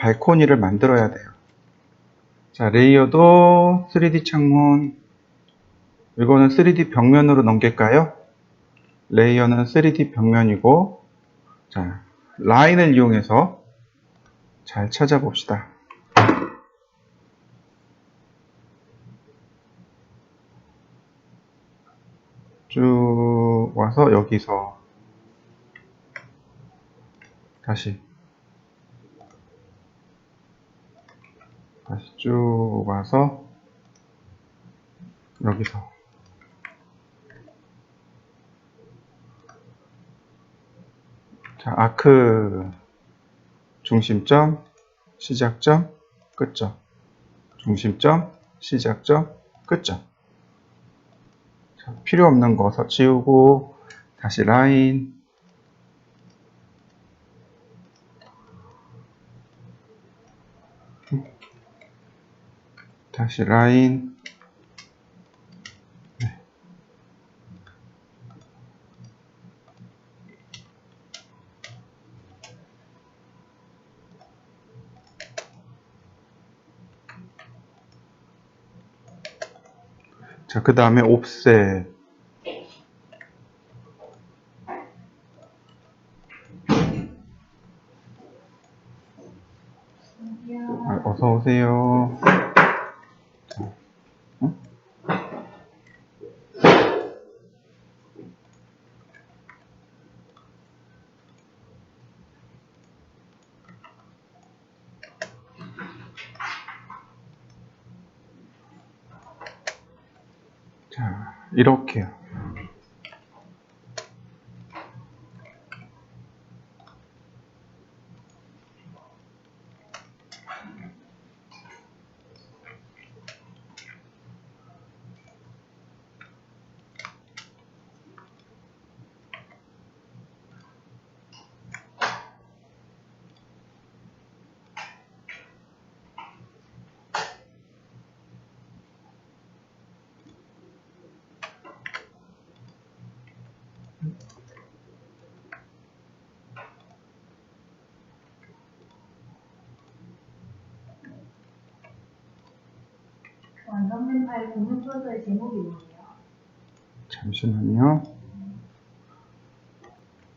발코니를 만들어야 돼요. 자, 레이어도 3D 창문, 이거는 3D 벽면으로 넘길까요? 레이어는 3D 벽면이고, 자, 라인을 이용해서 잘 찾아봅시다. 쭉 와서 여기서 다시 쭉 와서 여기서 자, 아크 중심점, 시작점, 끝점, 중심점, 시작점, 끝점. 자, 필요 없는 거 지우고 다시 라인, 다시 라인, 네. 자, 그 다음에 옵셋. 어서 오세요. 응? 자, 이렇게요. 완성된 파일 공유 초서의 제목이 뭐예요? 잠시만요.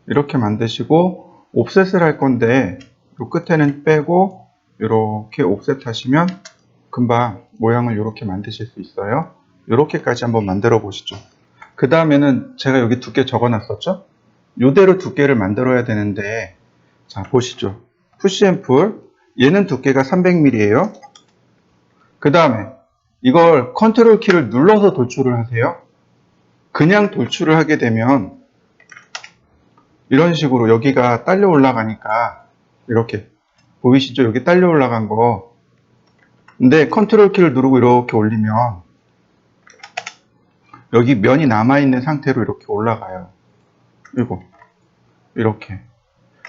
이렇게 만드시고 옵셋을 할 건데 이 끝에는 빼고 이렇게 옵셋 하시면 금방 모양을 이렇게 만드실 수 있어요. 이렇게까지 한번 만들어 보시죠. 그 다음에는 제가 여기 두께 적어 놨었죠? 이대로 두께를 만들어야 되는데, 자, 보시죠. 푸시 앤 풀. 얘는 두께가 300mm예요. 그 다음에 이걸 컨트롤 키를 눌러서 돌출을 하세요. 그냥 돌출을 하게 되면 이런 식으로 여기가 딸려 올라가니까 이렇게 보이시죠? 여기 딸려 올라간 거. 근데 컨트롤 키를 누르고 이렇게 올리면 여기 면이 남아있는 상태로 이렇게 올라가요. 이거 이렇게.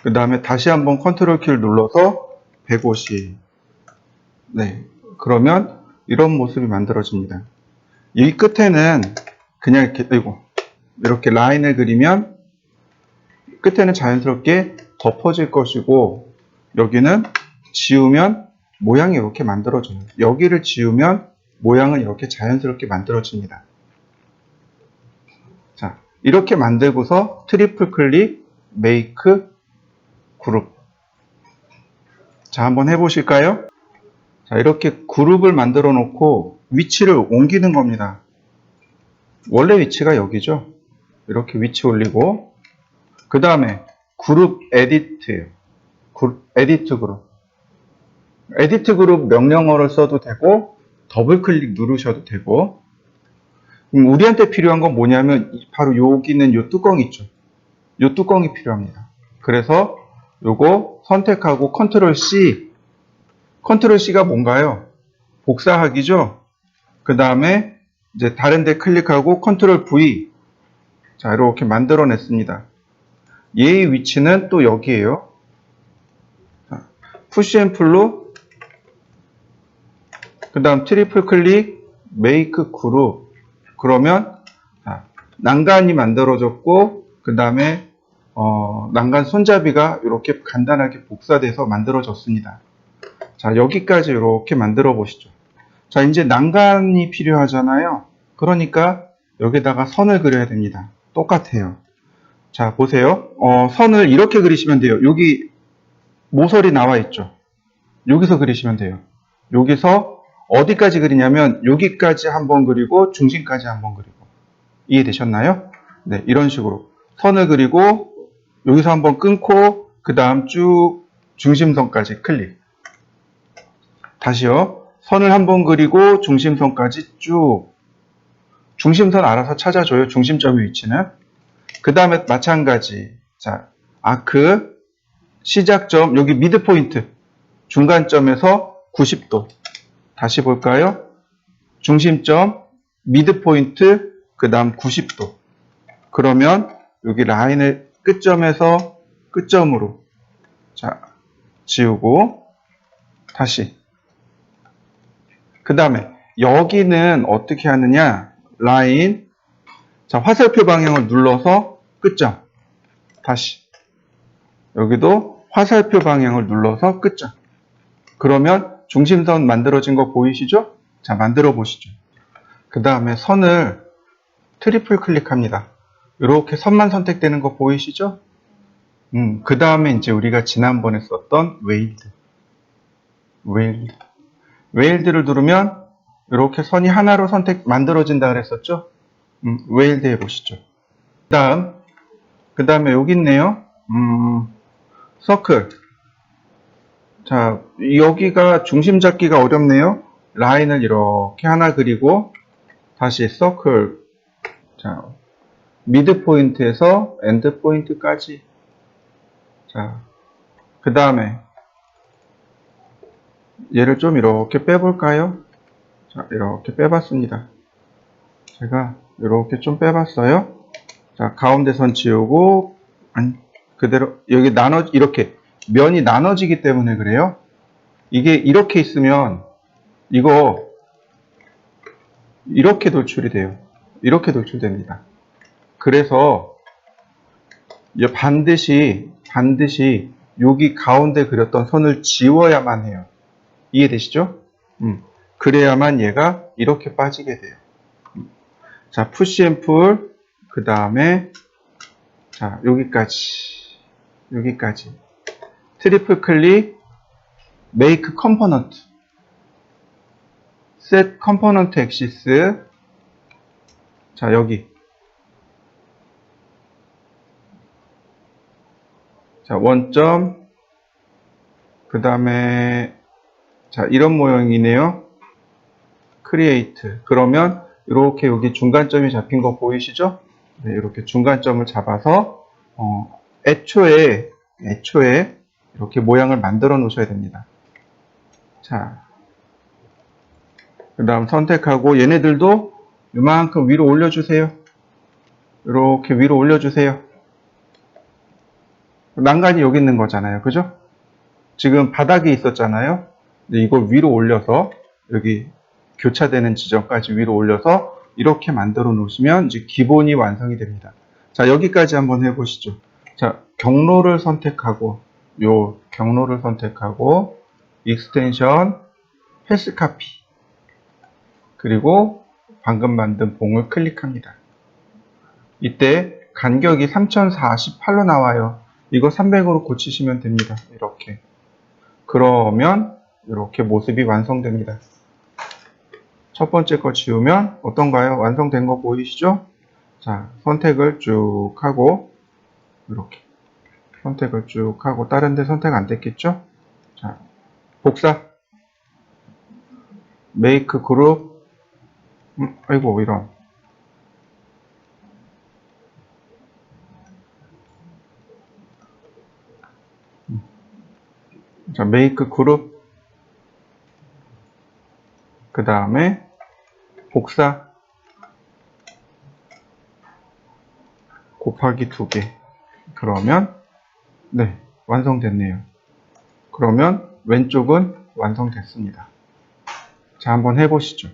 그 다음에 다시 한번 컨트롤 키를 눌러서 150. 네. 그러면 이런 모습이 만들어집니다. 이 끝에는 그냥 이렇게 라인을 그리면 끝에는 자연스럽게 덮어질 것이고, 여기는 지우면 모양이 이렇게 만들어져요. 여기를 지우면 모양은 이렇게 자연스럽게 만들어집니다. 자, 이렇게 만들고서 트리플 클릭, 메이크, 그룹. 자, 한번 해보실까요? 자, 이렇게 그룹을 만들어 놓고 위치를 옮기는 겁니다. 원래 위치가 여기죠. 이렇게 위치 올리고, 그 다음에 그룹 에디트예요. 에디트 그룹. 에디트 그룹 명령어를 써도 되고, 더블 클릭 누르셔도 되고, 우리한테 필요한 건 뭐냐면, 바로 여기 있는 이 뚜껑 있죠. 이 뚜껑이 필요합니다. 그래서 요거 선택하고 컨트롤 C. 컨트롤 C가 뭔가요? 복사하기죠? 그 다음에 이제 다른 데 클릭하고 컨트롤 V. 자, 이렇게 만들어 냈습니다. 얘의 위치는 또 여기에요. 푸시 앤 풀로, 그 다음 트리플 클릭, 메이크 그룹. 그러면 난간이 만들어졌고, 그 다음에 난간 손잡이가 이렇게 간단하게 복사돼서 만들어졌습니다. 자, 여기까지 이렇게 만들어 보시죠. 자, 이제 난간이 필요하잖아요. 그러니까 여기다가 선을 그려야 됩니다. 똑같아요. 자, 보세요. 선을 이렇게 그리시면 돼요. 여기 모서리 나와 있죠. 여기서 그리시면 돼요. 여기서 어디까지 그리냐면 여기까지 한번 그리고 중심까지 한번 그리고. 이해되셨나요? 네, 이런 식으로 선을 그리고 여기서 한번 끊고 그 다음 쭉 중심선까지 클릭. 다시요. 선을 한번 그리고 중심선까지 쭉. 중심선 알아서 찾아줘요. 중심점의 위치는. 그 다음에 마찬가지. 자, 아크 시작점 여기 미드포인트 중간점에서 90도. 다시 볼까요? 중심점 미드포인트 그 다음 90도. 그러면 여기 라인을 끝점에서 끝점으로 자 지우고 다시 그 다음에 여기는 어떻게 하느냐 라인 자 화살표 방향을 눌러서 끝점 다시 여기도 화살표 방향을 눌러서 끝점 그러면 중심선 만들어진 거 보이시죠? 자 만들어 보시죠. 그 다음에 선을 트리플 클릭합니다. 이렇게 선만 선택되는 거 보이시죠? 그 다음에 이제 우리가 지난번에 썼던 웨일드를 누르면 이렇게 선이 하나로 만들어진다 그랬었죠? 웨일드 해보시죠. 그 다음에 여기 있네요. 서클. 자, 여기가 중심 잡기가 어렵네요. 라인을 이렇게 하나 그리고 다시 서클. 자, 미드 포인트에서 엔드 포인트까지. 자, 그 다음에 얘를 좀 이렇게 빼볼까요? 자, 이렇게 빼봤습니다. 제가 이렇게 좀 빼봤어요. 자, 가운데 선 지우고, 그대로, 여기 이렇게 면이 나눠지기 때문에 그래요. 이게 이렇게 있으면, 이거, 이렇게 돌출이 돼요. 이렇게 돌출됩니다. 그래서, 반드시, 여기 가운데 그렸던 선을 지워야만 해요. 이해되시죠? 그래야만 얘가 이렇게 빠지게 돼요. 자, 푸시 앤 풀, 그 다음에, 자, 여기까지. 트리플 클릭, 메이크 컴포넌트, 셋 컴포넌트 엑시스, 자, 여기. 자, 원점, 그 다음에, 자, 이런 모양이네요. 크리에이트. 그러면, 이렇게 여기 중간점이 잡힌 거 보이시죠? 네, 이렇게 중간점을 잡아서, 애초에 이렇게 모양을 만들어 놓으셔야 됩니다. 자, 그 다음 선택하고, 얘네들도 이만큼 위로 올려주세요. 이렇게 위로 올려주세요. 난간이 여기 있는 거잖아요. 그죠? 지금 바닥에 있었잖아요. 이걸 위로 올려서 여기 교차되는 지점까지 위로 올려서 이렇게 만들어 놓으시면 이제 기본이 완성이 됩니다. 자, 여기까지 한번 해보시죠. 자, 경로를 선택하고 익스텐션 패스 카피 그리고 방금 만든 봉을 클릭합니다. 이때 간격이 3048로 나와요. 이거 300으로 고치시면 됩니다. 이렇게. 그러면 이렇게 모습이 완성됩니다. 첫 번째 거 지우면 어떤가요? 완성된 거 보이시죠? 자, 선택을 쭉 하고 이렇게 선택을 쭉 하고 다른 데 선택 안 됐겠죠? 자, 복사 메이크 그룹 아이고 이런 자, 메이크 그룹 그 다음에 복사 곱하기 2개 그러면 네 완성됐네요. 그러면 왼쪽은 완성됐습니다. 자 한번 해보시죠.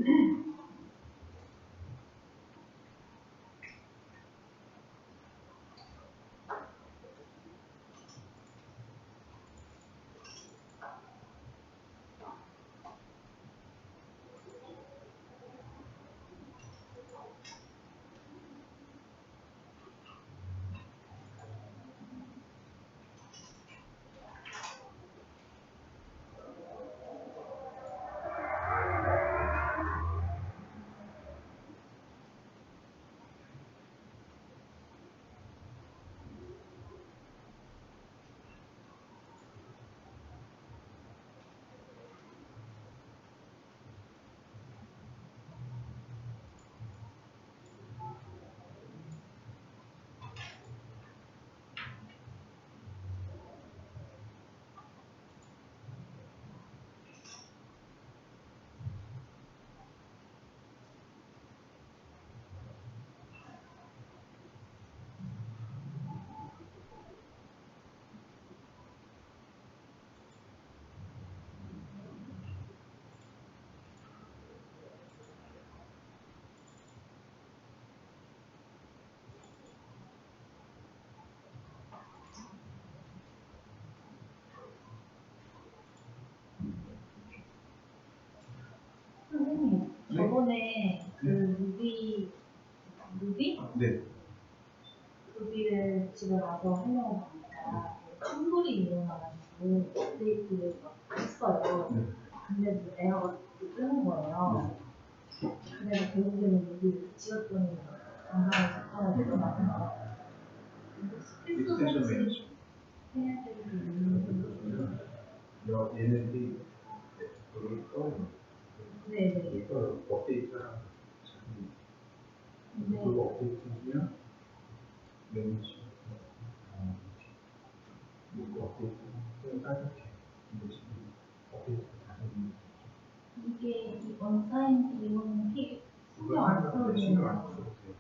선생님, 네. 저번에 그 네. 루비를 집에 가서 하려고 하니까 충돌이 일어나가지고 업데이트를 막 했어요. 네. 근데 에러가 뜨는 거예요. 그래서 결국에는 루비를 지웠더니 영상을 작성을 되더라고요. 필수 익스텐션 설치 매니저. 해야 되는 게 있는데. 얘네들이 그걸 떠요. 네네. 이걸 업데이트하는 근데 그거 업데이트하면 매니지. 뭐 업데이트는 빨갛게. 근데 지금 업데이트가 다 됐는데. 이게 이 언사인 비용은 신경 안 써도 신경 안 되는 써도 돼요.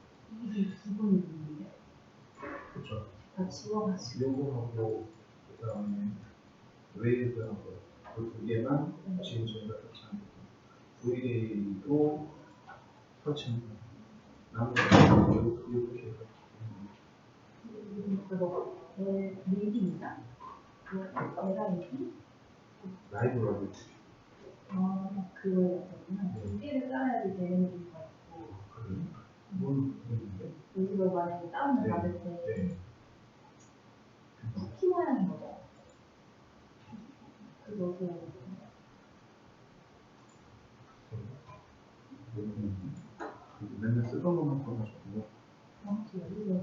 이게 기본이에요. 그렇죠. 다 지워가지고. 요거하고 그다음에 웨이브하고 그 두 개만 지금 저희가 설치한 거고 VA도 설치한 거. 나머지 이렇게 해서 그거 멜빈이다. LID? 라이브러리 아, 그거였구나. 두 개를 깔아야지 되는 이유가 있고. 그건 있는데 여기서 만약에 다운을 네. 받을 때 네. 쿠키 모양인 거죠. 그것도 맨날 쓰던 것만 꺼가지고 정확히 여기서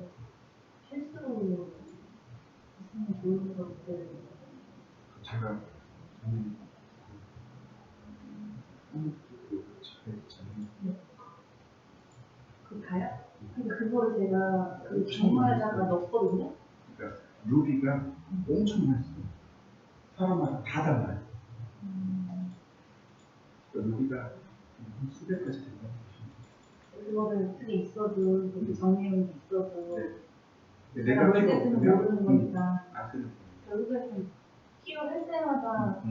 실수로 있으면 좋을 것들. 제가 그 가요? 근데 그거를 제가 그 정말에다가 넣었거든요. 그러니까 루비가 엄청 많았어요. 사람마다 다 달라요. 그러니까 루비가 수백 가지 된다. 그거를 그게 있어도 그렇게 정리형이 있어도 네. 내가 뭘 쓸지는 모르는 거니까 안 쓰는 거예요. 결국에는 필요할 때마다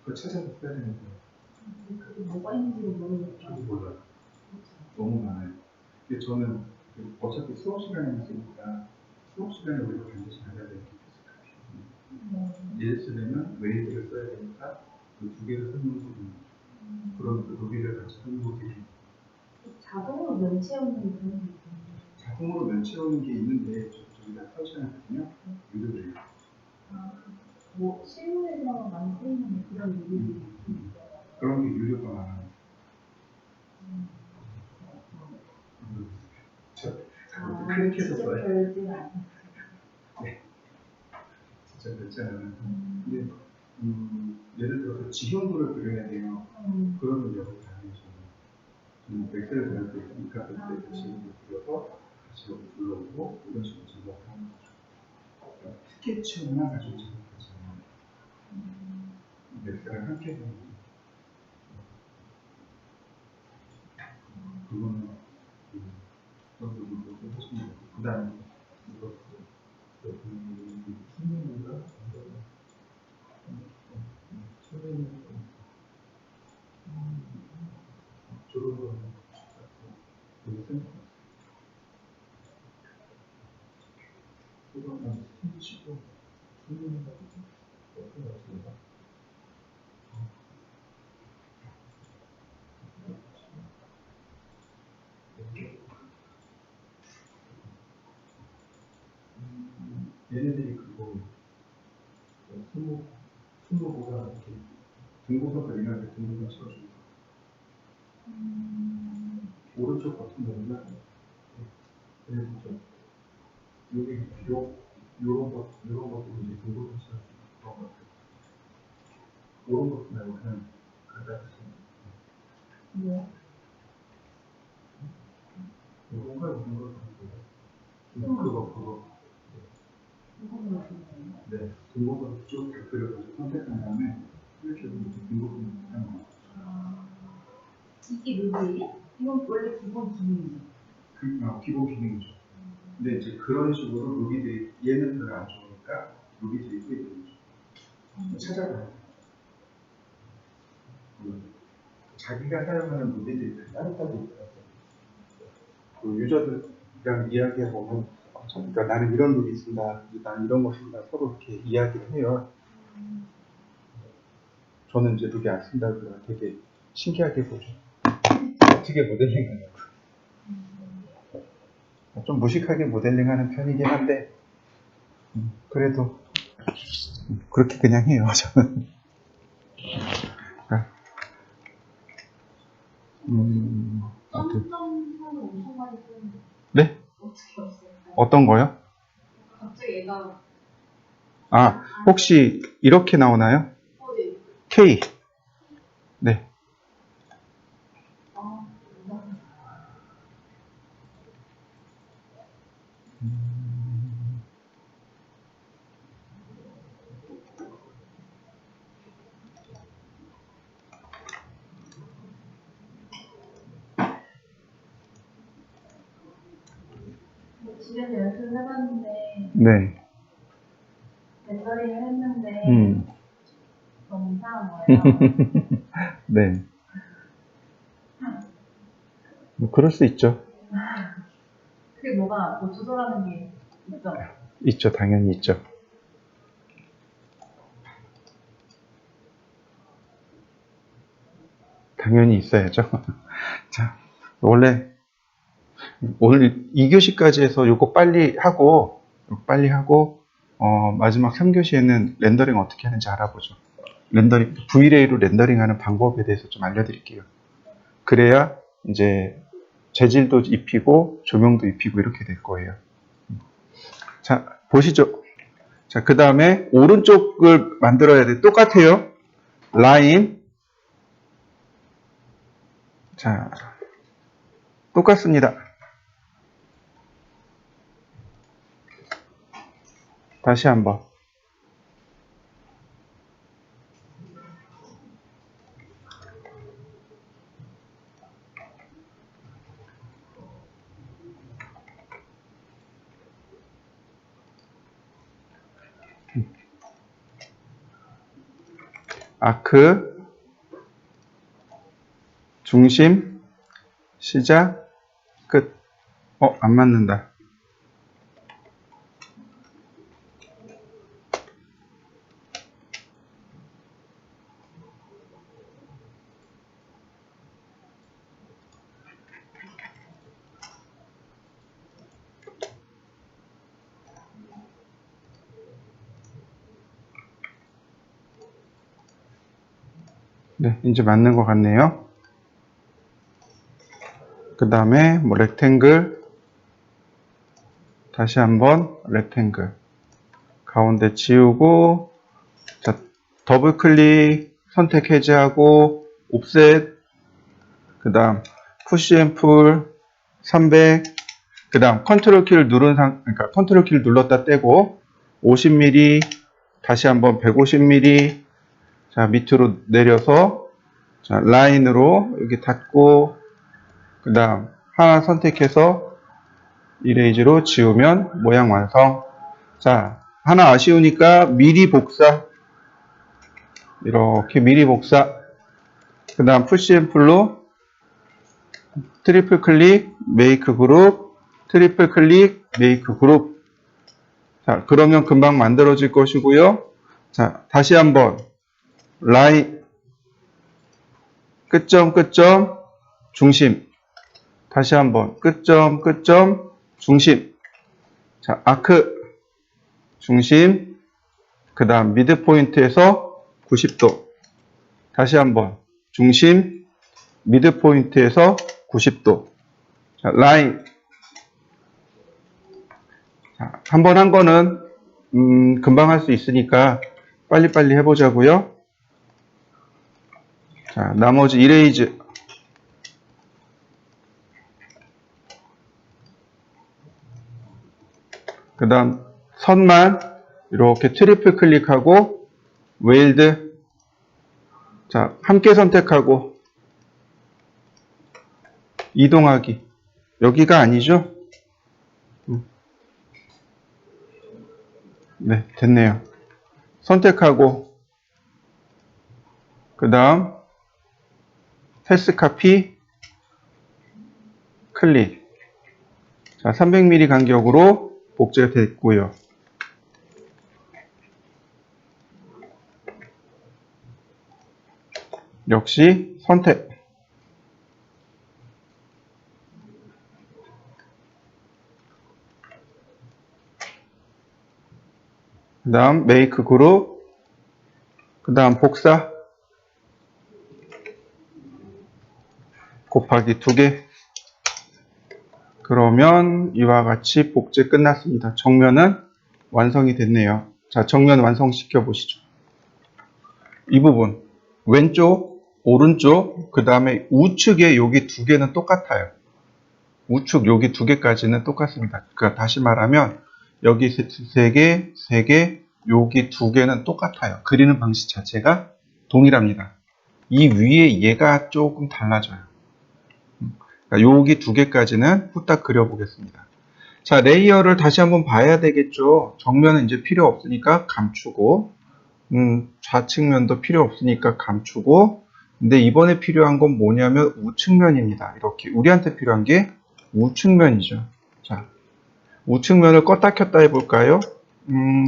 그거 찾아서 써야 되는데 그게 뭐가 있는지를 모르니까. 저도 몰라요. 너무 많아요. 근데 저는 어차피 수업 시간에만 쓰니까 수업 시간에 우리가 반드시 알아야 되는 게 필수적이에요. 예스되면 웨이브를 써야 되니까 그 두 개를 설명드리는 그런 그 루비를 같이 설명드리는 자동으로 면 채우는 그런 게 있는데. 자동으로 면 채우는 게 있는데 저희가 설치하거든요. 유료돼요. 뭐 실무에서 많이 쓰이는 그런 일들이 있어요. 그런 게 유료가 많아요. 자꾸 클릭해서 직접 써요. 별지가 않아요. 네. 진짜 그렇지 않아요. 근데 예를 들어서 지형도를 그려야 돼요. 그러면 여기 다니죠. 엑셀을 그릴 때 있으니까 그때 지형도 그려서 다시 여기 불러오고 이런 식으로 작업을 하는 거죠. 그러니까 스케치만 가지고 작업하지 않아요. 엑셀을 함께 보는 거죠. 그거는 그런 부분도 좀 하시면 되고 그 다음에 이거 수능인가? 수능 치고 숨는 것도 좀 어떤 것 같습니다. 얘네들이 그거 스무고가 이렇게 등고서 그리면 등고서 치워줍니다. 오른쪽 버튼 누르면 그래서 여기 요런 것도 이제 등고서 치워줍니다. 그런 것들. 요런 것 말고 그냥 갖다 주시면 뭐? 요런 걸 무슨 걸 그거 네, 등고서 쭉 그려가지고 선택한 다음에 이렇게 등고서 하는 거. 이게 룰이에요? 이건 원래 기본 기능이죠. 기본 기능이죠. 근데 이제 그런 식으로 루비들이 얘는 별로 안 좋으니까 루비들이 꽤 있죠. 찾아봐요. 자기가 사용하는 루비들이 따로따로 있더라고요. 그 유저들이랑 이야기해보면 그러니까 나는 이런 루비 쓴다, 나는 이런 거 쓴다 서로 이렇게 이야기를 해요. 저는 이제 루비 안 쓴다 그러면 되게 신기하게 보죠. 어떻게 모델링하냐고. 좀 무식하게 모델링하는 편이긴 한데 그래도 그렇게 그냥 해요 저는. 점점하는 엄청 많이 쓰는데 네? 어떻게 없어요? 어떤 거요? 갑자기 얘가 혹시 이렇게 나오나요? 어디? K. 네. 아, 집에서 연습을 해봤는데 네. 렌더링을 했는데 너무 이상한 거예요. 네. 뭐 그럴 수 있죠. 그게 뭐 조절하는 게 있죠? 있죠. 당연히 있죠. 당연히 있어야죠. 자, 원래 오늘 2교시까지 해서 요거 빨리 하고 마지막 3교시에는 렌더링 어떻게 하는지 알아보죠. 렌더링, V-Ray로 렌더링하는 방법에 대해서 좀 알려드릴게요. 그래야 이제 재질도 입히고 조명도 입히고 이렇게 될 거예요. 자, 보시죠. 자, 그 다음에 오른쪽을 만들어야 돼. 똑같아요. 라인. 자, 똑같습니다. 다시 한번. 아크, 중심, 시작, 끝. 안 맞는다. 네, 이제 맞는 것 같네요. 그 다음에 렉탱글, 다시 한번 렉탱글, 가운데 지우고, 자, 더블 클릭, 선택 해제하고, 옵셋, 그 다음 푸시 앤 풀 300, 그 다음 컨트롤 키를 그러니까 컨트롤 키를 눌렀다 떼고 50mm, 다시 한번 150mm, 자, 밑으로 내려서, 자, 라인으로 여기 닫고, 그 다음 하나 선택해서 이레이즈로 지우면 모양 완성. 자, 하나 아쉬우니까 미리 복사. 이렇게 미리 복사. 그 다음 푸시 앤 풀로 트리플 클릭, 메이크 그룹, 트리플 클릭, 메이크 그룹. 자, 그러면 금방 만들어질 것이고요. 자, 다시 한번 라인 끝점 끝점 중심. 다시 한번 끝점 끝점 중심. 자, 아크 중심. 그 다음 미드 포인트에서 90도. 다시 한번 중심 미드 포인트에서 90도. 자, 라인. 자, 한 번 한 거는 금방 할 수 있으니까 빨리빨리 해보자고요. 자, 나머지 이레이즈. 그 다음 선만 이렇게 트리플 클릭하고 웨일드. 자, 함께 선택하고 이동하기. 여기가 아니죠? 네, 됐네요. 선택하고 그 다음 패스 카피 클릭. 자, 300mm 간격으로 복제가 됐고요. 역시 선택. 그 다음 메이크 그룹. 그 다음 복사 곱하기 2개. 그러면 이와 같이 복제 끝났습니다. 정면은 완성이 됐네요. 자, 정면 완성시켜 보시죠. 이 부분 왼쪽, 오른쪽, 그 다음에 우측에 여기 2개는 똑같아요. 우측 여기 2개까지는 똑같습니다. 그러니까 다시 말하면 여기 3개, 3개, 여기 2개는 똑같아요. 그리는 방식 자체가 동일합니다. 이 위에 얘가 조금 달라져요. 그러니까 여기 2개까지는 후딱 그려보겠습니다. 자, 레이어를 다시 한번 봐야 되겠죠. 정면은 이제 필요 없으니까 감추고, 좌측면도 필요 없으니까 감추고, 근데 이번에 필요한 건 뭐냐면 우측면입니다. 이렇게 우리한테 필요한 게 우측면이죠. 자, 우측면을 껐다 켰다 해볼까요?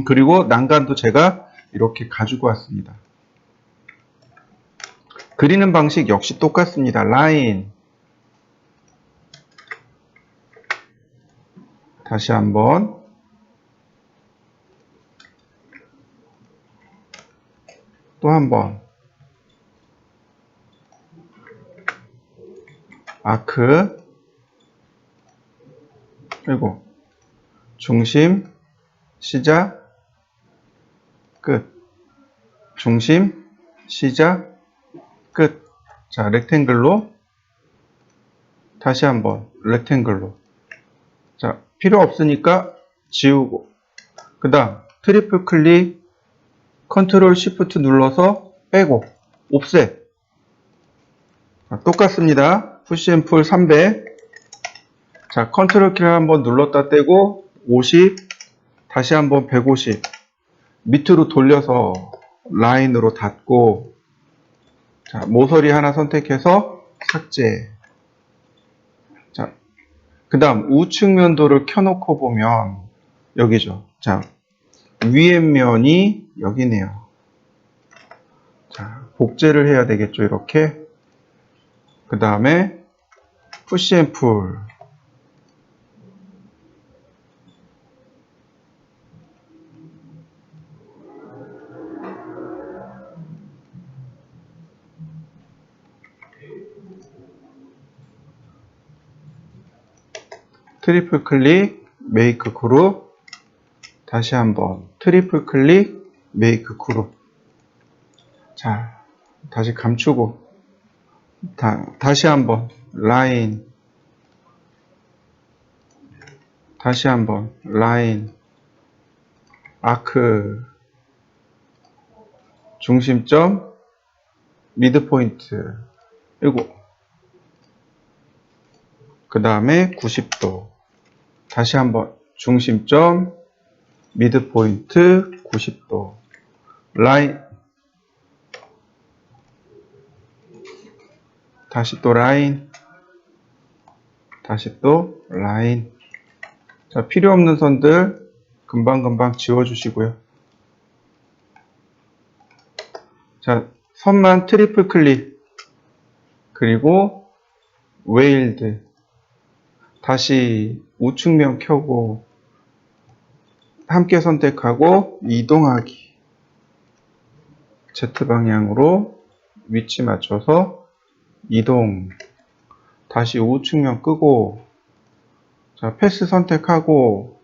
그리고 난간도 제가 이렇게 가지고 왔습니다. 그리는 방식 역시 똑같습니다. 라인. 다시 한번. 또 한번. 아크. 그리고 중심, 시작, 끝. 중심, 시작, 끝. 자, 렉탱글로. 다시 한번 렉탱글로. 자, 필요 없으니까 지우고. 그 다음 트리플 클릭, 컨트롤 시프트 눌러서 빼고 옵셋. 자, 똑같습니다. 푸시 앤 풀 300. 자, 컨트롤 키를 한번 눌렀다 떼고 50, 다시 한번 150. 밑으로 돌려서 라인으로 닫고, 자, 모서리 하나 선택해서 삭제. 자, 그 다음 우측면도를 켜놓고 보면 여기죠. 자, 위에 면이 여기네요. 자, 복제를 해야 되겠죠. 이렇게. 그 다음에 푸시 앤 풀. 트리플 클릭, 메이크 그룹. 다시 한번 트리플 클릭, 메이크 그룹. 자, 다시 감추고 다시 한번 라인. 다시 한번 라인. 아크. 중심점, 미드 포인트. 그리고 그 다음에 90도. 다시 한번 중심점, 미드 포인트, 90도. 라인. 다시 또 라인. 다시 또 라인. 자, 필요 없는 선들 금방금방 지워주시고요. 자, 선만 트리플 클릭, 그리고 웨일드, 다시 우측면 켜고 함께 선택하고 이동하기, Z방향으로 위치 맞춰서 이동, 다시 우측면 끄고, 자, 패스 선택하고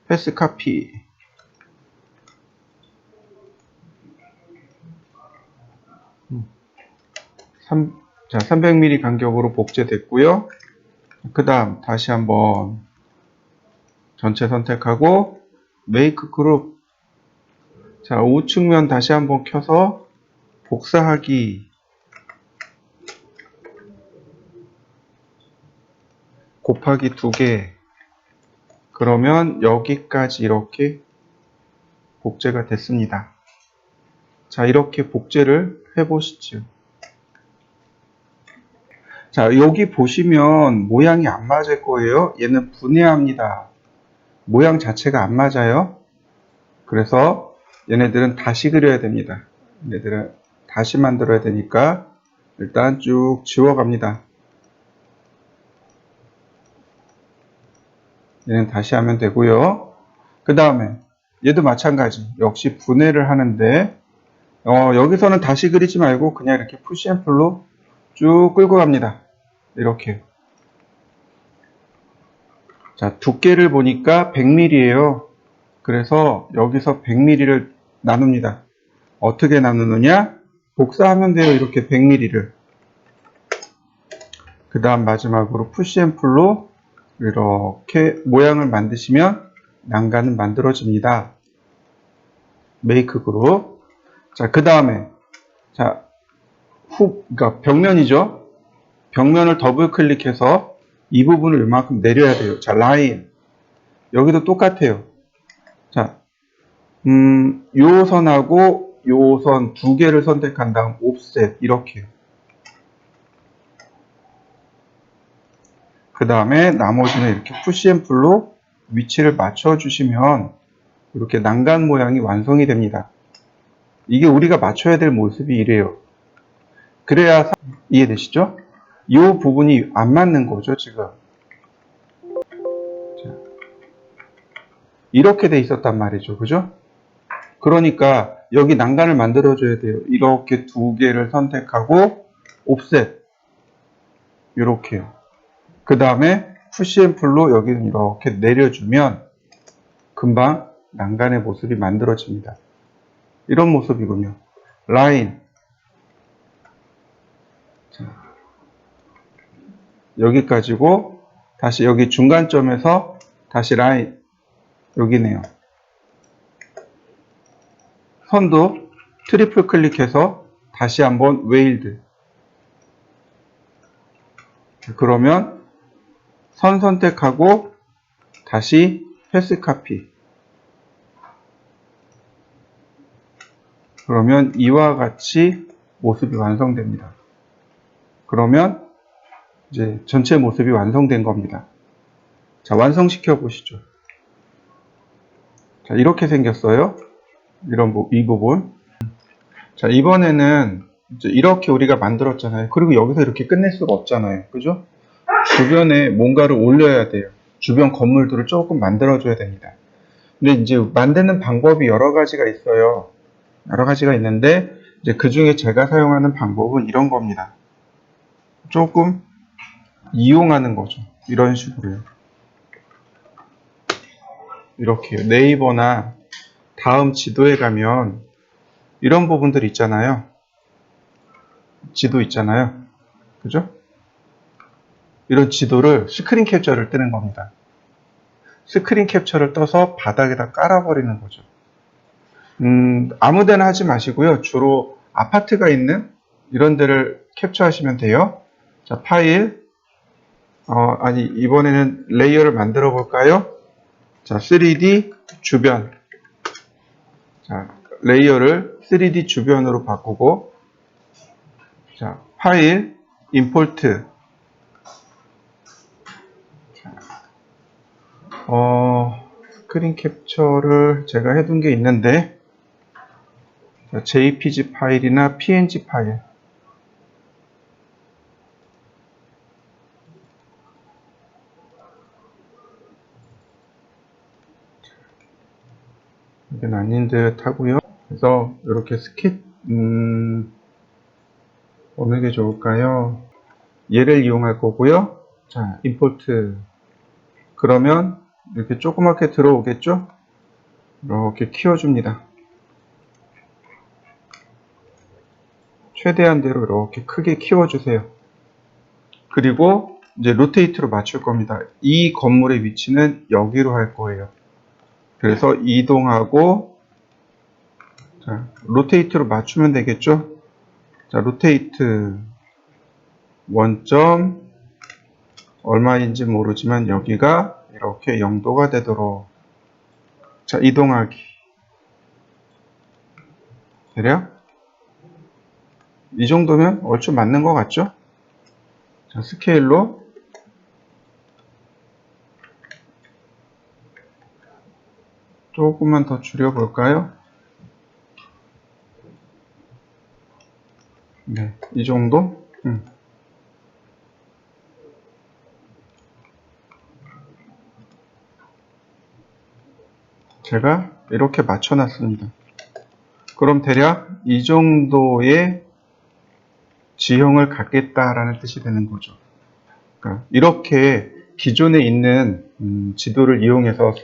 패스 카피, 자, 300mm 간격으로 복제됐고요. 그 다음 다시 한번 전체 선택하고 메이크 그룹, 자, 우측면 다시 한번 켜서 복사하기, 곱하기 2개, 그러면 여기까지 이렇게 복제가 됐습니다. 자, 이렇게 복제를 해보시죠. 자, 여기 보시면 모양이 안 맞을 거예요. 얘는 분해합니다. 모양 자체가 안 맞아요. 그래서 얘네들은 다시 그려야 됩니다. 얘네들은 다시 만들어야 되니까 일단 쭉 지워갑니다. 얘는 다시 하면 되고요. 그 다음에 얘도 마찬가지. 역시 분해를 하는데 여기서는 다시 그리지 말고 그냥 이렇게 푸시 앤 풀로 쭉 끌고 갑니다. 이렇게. 자, 두께를 보니까 100mm예요. 그래서 여기서 100mm를 나눕니다. 어떻게 나누느냐? 복사하면 돼요. 이렇게 100mm를. 그 다음 마지막으로 푸시 앤 풀로 이렇게 모양을 만드시면 난간은 만들어집니다. 메이크 그룹. 자, 그 다음에 자, 그러니까 벽면이죠. 벽면을 더블 클릭해서 이 부분을 이만큼 내려야 돼요. 자, 라인. 여기도 똑같아요. 자, 요 선하고 요 선 두 개를 선택한 다음 옵셋 이렇게. 그 다음에 나머지는 이렇게 푸시 앤 풀로 위치를 맞춰 주시면 이렇게 난간 모양이 완성이 됩니다. 이게 우리가 맞춰야 될 모습이 이래요. 그래야 이해되시죠? 이 부분이 안 맞는 거죠, 지금. 자, 이렇게 돼 있었단 말이죠. 그죠? 그러니까 여기 난간을 만들어 줘야 돼요. 이렇게 두 개를 선택하고 옵셋 이렇게요. 그 다음에 푸시 앤 풀로 여기는 이렇게 내려주면 금방 난간의 모습이 만들어집니다. 이런 모습이군요. 라인. 자, 여기까지고 다시 여기 중간점에서 다시 라인 여기네요. 선도 트리플 클릭해서 다시 한번 웨일드. 그러면 선 선택하고 다시 패스 카피. 그러면 이와 같이 모습이 완성됩니다. 그러면 이제 전체 모습이 완성된 겁니다. 자, 완성시켜 보시죠. 자, 이렇게 생겼어요. 이 부분. 자, 이번에는 이제 이렇게 우리가 만들었잖아요. 그리고 여기서 이렇게 끝낼 수가 없잖아요. 그죠? 주변에 뭔가를 올려야 돼요. 주변 건물들을 조금 만들어줘야 됩니다. 근데 이제 만드는 방법이 여러 가지가 있어요. 여러 가지가 있는데, 이제 그 중에 제가 사용하는 방법은 이런 겁니다. 조금 이용하는 거죠. 이런 식으로요. 이렇게요. 네이버나 다음 지도에 가면 이런 부분들 있잖아요. 지도 있잖아요. 그죠? 이런 지도를 스크린 캡처를 뜨는 겁니다. 스크린 캡처를 떠서 바닥에다 깔아버리는 거죠. 아무 데나 하지 마시고요. 주로 아파트가 있는 이런 데를 캡처하시면 돼요. 자, 파일. 이번에는 레이어를 만들어 볼까요? 자, 3D 주변. 자, 레이어를 3D 주변으로 바꾸고, 자, 파일, 임포트. 그 스크린 캡처를 제가 해둔 게 있는데, 자, JPG 파일이나 PNG 파일. 이건 아닌 듯 하고요. 그래서 이렇게 어느 게 좋을까요? 얘를 이용할 거고요. 자, 임포트. 그러면 이렇게 조그맣게 들어오겠죠? 이렇게 키워줍니다. 최대한대로 이렇게 크게 키워주세요. 그리고 이제 로테이트로 맞출 겁니다. 이 건물의 위치는 여기로 할 거예요. 그래서 이동하고, 자, 로테이트로 맞추면 되겠죠? 자, 로테이트 원점 얼마인지 모르지만 여기가 이렇게 0도가 되도록, 자, 이동하기. 대략 이 정도면 얼추 맞는 것 같죠? 자, 스케일로 조금만 더 줄여볼까요? 네, 이 정도? 제가 이렇게 맞춰놨습니다. 그럼 대략 이 정도의 지형을 갖겠다라는 뜻이 되는 거죠. 그러니까 이렇게 기존에 있는 지도를 이용해서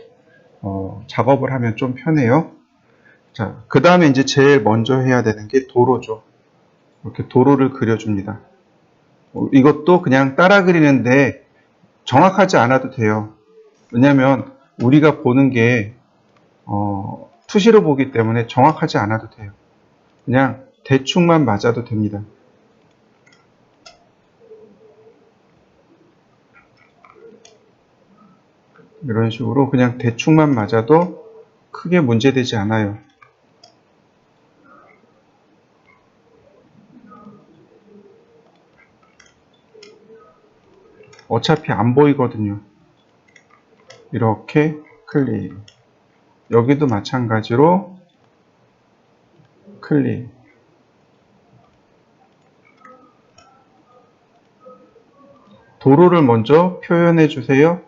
작업을 하면 좀 편해요. 자, 그 다음에 이제 제일 먼저 해야 되는 게 도로죠. 이렇게 도로를 그려줍니다. 이것도 그냥 따라 그리는데 정확하지 않아도 돼요. 왜냐하면 우리가 보는 게 투시로 보기 때문에 정확하지 않아도 돼요. 그냥 대충만 맞아도 됩니다. 이런 식으로 그냥 대충만 맞아도 크게 문제되지 않아요. 어차피 안 보이거든요. 이렇게 클릭. 여기도 마찬가지로 클릭. 도로를 먼저 표현해 주세요.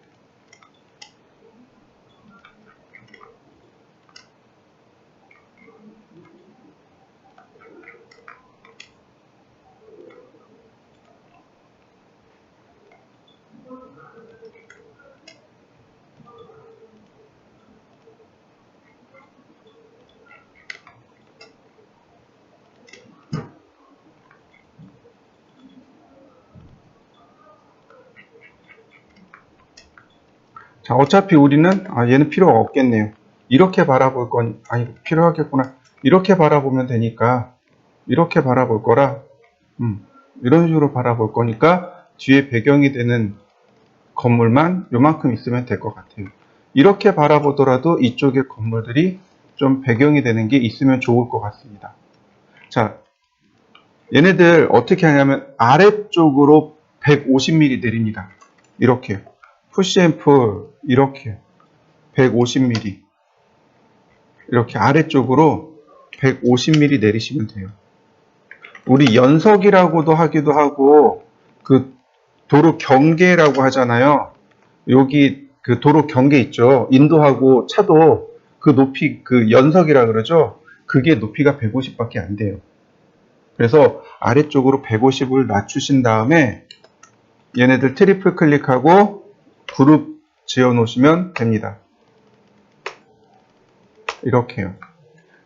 자, 어차피 우리는 얘는 필요가 없겠네요. 이렇게 바라볼 건 필요하겠구나. 이렇게 바라보면 되니까 이렇게 바라볼 거라 이런 식으로 바라볼 거니까 뒤에 배경이 되는 건물만 요만큼 있으면 될 것 같아요. 이렇게 바라보더라도 이쪽에 건물들이 좀 배경이 되는 게 있으면 좋을 것 같습니다. 자, 얘네들 어떻게 하냐면 아래쪽으로 150mm 내립니다. 이렇게 푸시 앤 풀 이렇게 150mm 이렇게 아래쪽으로 150mm 내리시면 돼요. 우리 연석이라고도 하기도 하고 그 도로 경계라고 하잖아요. 여기 그 도로 경계 있죠. 인도하고 차도 그 높이 그 연석이라 그러죠. 그게 높이가 150밖에 안 돼요. 그래서 아래쪽으로 150을 낮추신 다음에 얘네들 트리플 클릭하고 그룹 지어 놓으시면 됩니다. 이렇게요.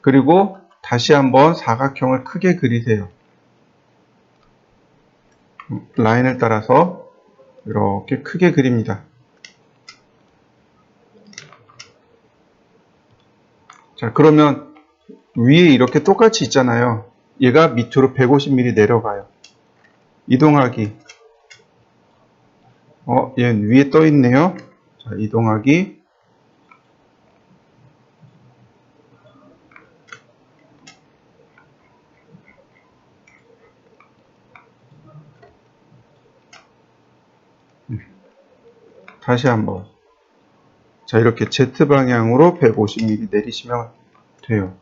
그리고 다시 한번 사각형을 크게 그리세요. 라인을 따라서 이렇게 크게 그립니다. 자, 그러면 위에 이렇게 똑같이 있잖아요. 얘가 밑으로 150mm 내려가요. 이동하기. 얘는 위에 떠 있네요. 자, 이동하기. 다시 한번. 자, 이렇게 Z방향으로 150mm 내리시면 돼요.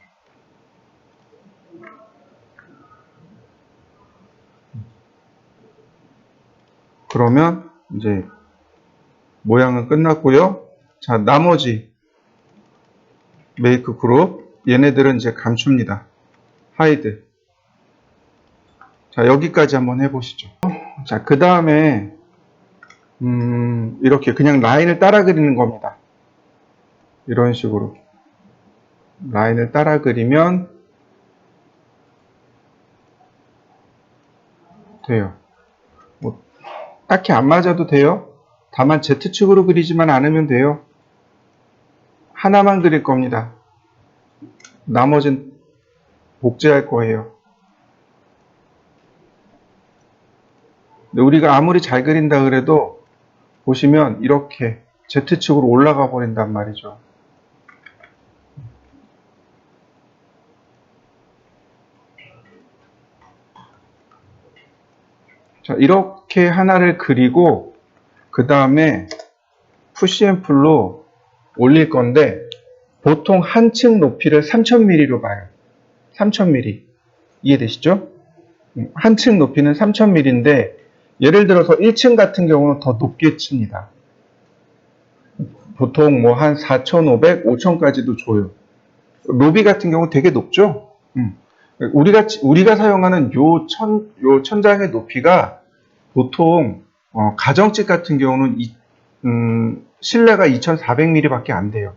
그러면 이제 모양은 끝났고요. 자, 나머지 메이크 그룹 얘네들은 이제 감춥니다. 하이드. 자, 여기까지 한번 해보시죠. 자, 그 다음에 이렇게 그냥 라인을 따라 그리는 겁니다. 이런 식으로 라인을 따라 그리면 돼요. 뭐 딱히 안 맞아도 돼요. 다만 Z축으로 그리지만 않으면 돼요. 하나만 그릴 겁니다. 나머지는 복제할 거예요. 근데 우리가 아무리 잘 그린다 그래도 보시면 이렇게 Z축으로 올라가 버린단 말이죠. 자, 이렇게 하나를 그리고 그 다음에 푸시앤풀로 올릴 건데 보통 한 층 높이를 3000mm로 봐요. 3000mm. 이해되시죠? 한 층 높이는 3000mm인데 예를 들어서 1층 같은 경우는 더 높게 칩니다. 보통 뭐 한 4500, 5000까지도 줘요. 로비 같은 경우 되게 높죠? 우리가 사용하는 요 천장의 높이가 보통 가정집 같은 경우는 실내가 2400mm 밖에 안 돼요.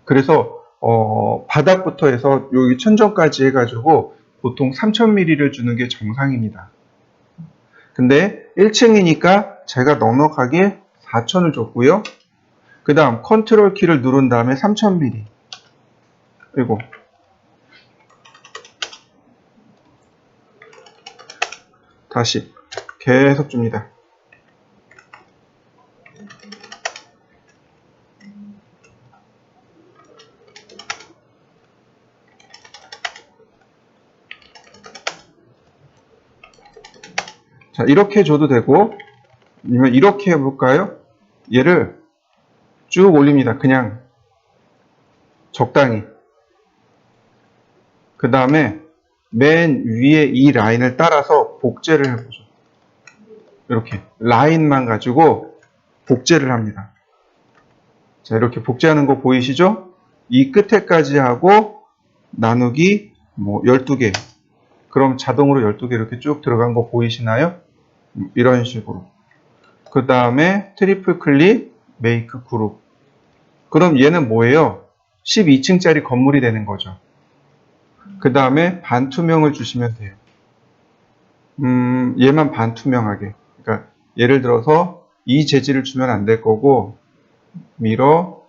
그래서 바닥부터 해서 여기 천정까지 해가지고 보통 3000mm를 주는 게 정상입니다. 근데 1층이니까 제가 넉넉하게 4000을 줬고요. 그 다음 컨트롤 키를 누른 다음에 3000mm. 그리고 다시 계속 줍니다. 자, 이렇게 줘도 되고 아니면 이렇게 해볼까요? 얘를 쭉 올립니다. 그냥 적당히. 그 다음에 맨 위에 이 라인을 따라서 복제를 해보죠. 이렇게 라인만 가지고 복제를 합니다. 자, 이렇게 복제하는 거 보이시죠? 이 끝에까지 하고 나누기 뭐 12개. 그럼 자동으로 12개 이렇게 쭉 들어간 거 보이시나요? 이런 식으로. 그 다음에 트리플 클릭, 메이크 그룹. 그럼 얘는 뭐예요? 12층짜리 건물이 되는 거죠. 그 다음에 반투명을 주시면 돼요. 얘만 반투명하게. 그러니까 예를 들어서 이 재질을 주면 안 될 거고 미러,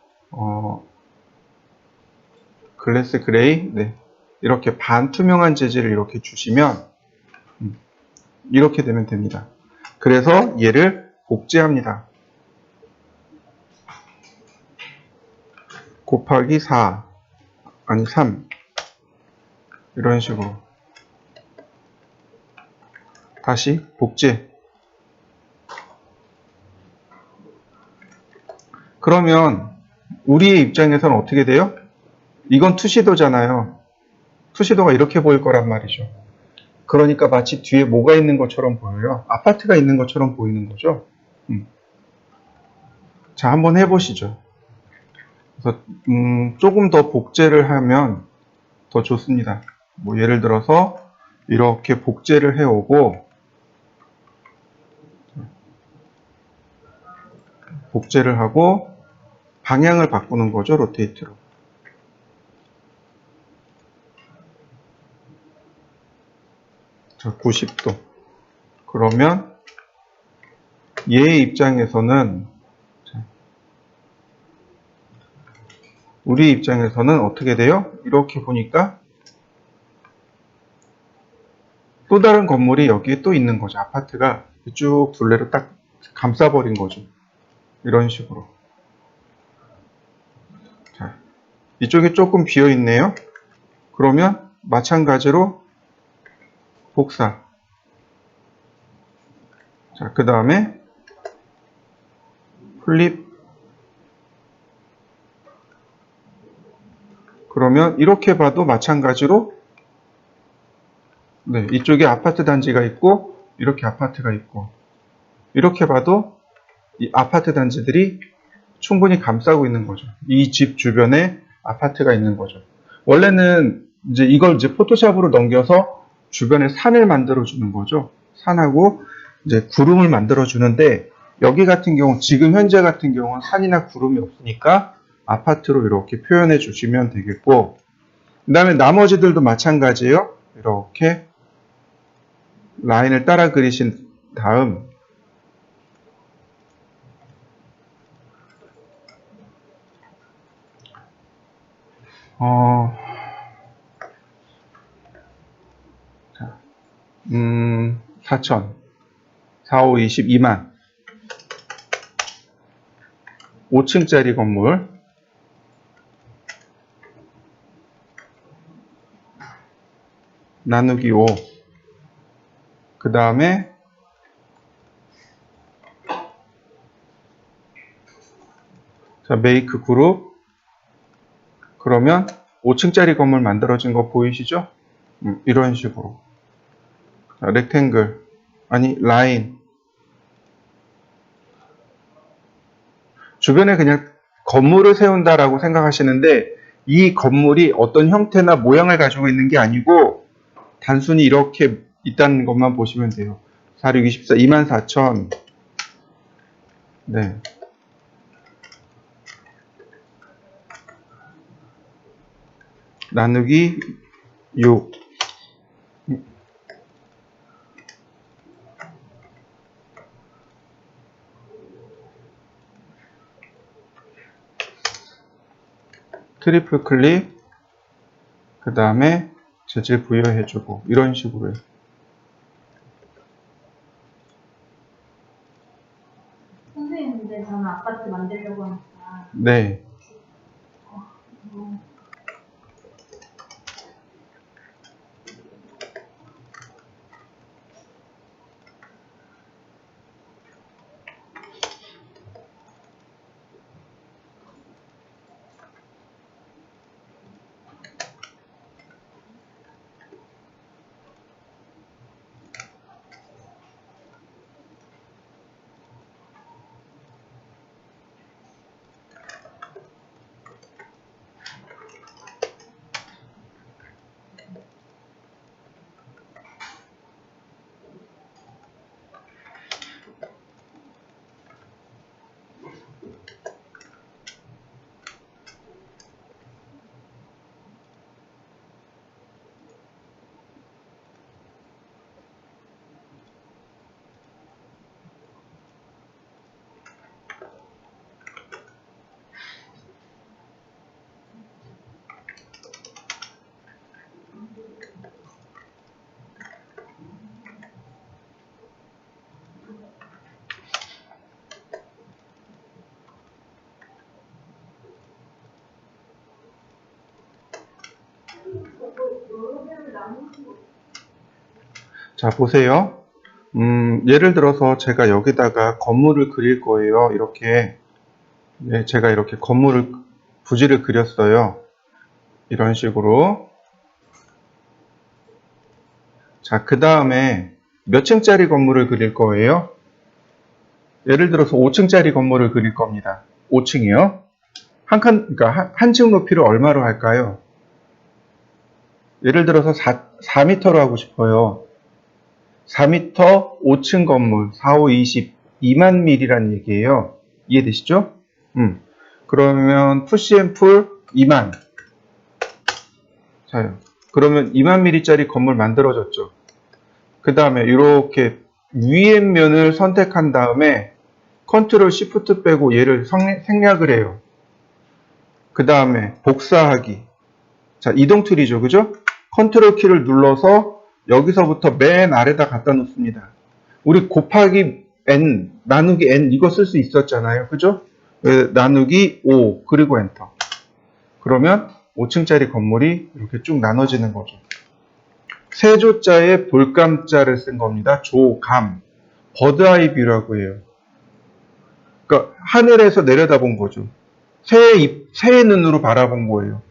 글래스 그레이, 네. 이렇게 반투명한 재질을 이렇게 주시면 이렇게 되면 됩니다. 그래서 얘를 복제합니다. 곱하기 4, 아니 3 이런 식으로 다시 복제. 그러면 우리의 입장에서는 어떻게 돼요? 이건 투시도잖아요. 투시도가 이렇게 보일 거란 말이죠. 그러니까 마치 뒤에 뭐가 있는 것처럼 보여요. 아파트가 있는 것처럼 보이는 거죠. 자, 한번 해보시죠. 그래서 조금 더 복제를 하면 더 좋습니다. 뭐 예를 들어서 이렇게 복제를 해오고 복제를 하고 방향을 바꾸는 거죠. 로테이트로. 자, 90도. 그러면 얘의 입장에서는 우리 입장에서는 어떻게 돼요? 이렇게 보니까 또 다른 건물이 여기에 또 있는 거죠. 아파트가 쭉 둘레로 딱 감싸버린 거죠. 이런 식으로. 자, 이쪽에 조금 비어 있네요. 그러면 마찬가지로 복사. 자, 그 다음에 플립 그러면 이렇게 봐도 마찬가지로 네, 이쪽에 아파트 단지가 있고 이렇게 아파트가 있고 이렇게 봐도 이 아파트 단지들이 충분히 감싸고 있는 거죠. 이 집 주변에 아파트가 있는 거죠. 원래는 이제 이걸 이제 포토샵으로 넘겨서 주변에 산을 만들어 주는 거죠. 산하고 이제 구름을 만들어 주는데 여기 같은 경우 지금 현재 같은 경우는 산이나 구름이 없으니까 아파트로 이렇게 표현해 주시면 되겠고 그 다음에 나머지들도 마찬가지예요. 이렇게 라인을 따라 그리신 다음 자, 4천 4, 5, 22만 5층짜리 건물 나누기 5 그 다음에 자, 메이크 그룹 그러면 5층짜리 건물 만들어진 거 보이시죠? 이런 식으로 자, 렉탱글 아니 라인 주변에 그냥 건물을 세운다라고 생각하시는데 이 건물이 어떤 형태나 모양을 가지고 있는 게 아니고 단순히 이렇게 있다는 것만 보시면 돼요. 4, 6, 24, 24,000 네. 나누기 6 트리플 클릭 그 다음에 재질 부여해주고 이런 식으로요. 선생님, 근데 저는 아파트 만들려고 하니까. 네. 자, 보세요. 예를 들어서 제가 여기다가 건물을 그릴 거예요. 이렇게. 네, 제가 이렇게 건물을, 부지를 그렸어요. 이런 식으로. 자, 그 다음에 몇 층짜리 건물을 그릴 거예요? 예를 들어서 5층짜리 건물을 그릴 겁니다. 5층이요. 그러니까 한 층 높이를 얼마로 할까요? 예를 들어서 4m로 하고 싶어요. 4m 5층 건물 4, 5, 20 2만 밀이라는 얘기예요. 이해되시죠? 그러면 푸시앤풀 2만. 자, 그러면 2만 밀리짜리 건물 만들어졌죠. 그 다음에 이렇게 위의 면을 선택한 다음에 컨트롤 시프트 빼고 얘를 생략을 해요. 그 다음에 복사하기. 자, 이동 툴이죠. 그죠? 컨트롤 키를 눌러서 여기서부터 맨 아래다 갖다 놓습니다. 우리 곱하기 n, 나누기 n 이거 쓸 수 있었잖아요. 그죠? 나누기 5 그리고 엔터. 그러면 5층짜리 건물이 이렇게 쭉 나눠지는 거죠. 세조자에 볼감자를 쓴 겁니다. 조감. 버드아이 뷰라고 해요. 그러니까 하늘에서 내려다본 거죠. 새의 눈으로 바라본 거예요.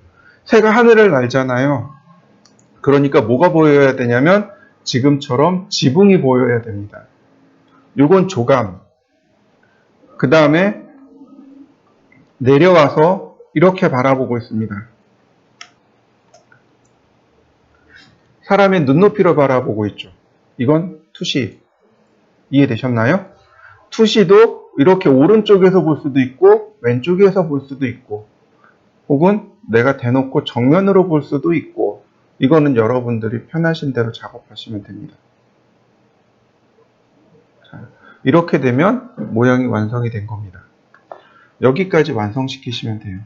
새가 하늘을 날잖아요. 그러니까 뭐가 보여야 되냐면 지금처럼 지붕이 보여야 됩니다. 요건 조감. 그 다음에 내려와서 이렇게 바라보고 있습니다. 사람의 눈높이로 바라보고 있죠. 이건 투시. 이해되셨나요? 투시도 이렇게 오른쪽에서 볼 수도 있고 왼쪽에서 볼 수도 있고 혹은 내가 대놓고 정면으로 볼 수도 있고 이거는 여러분들이 편하신 대로 작업하시면 됩니다. 자, 이렇게 되면 모양이 완성이 된 겁니다. 여기까지 완성시키시면 돼요.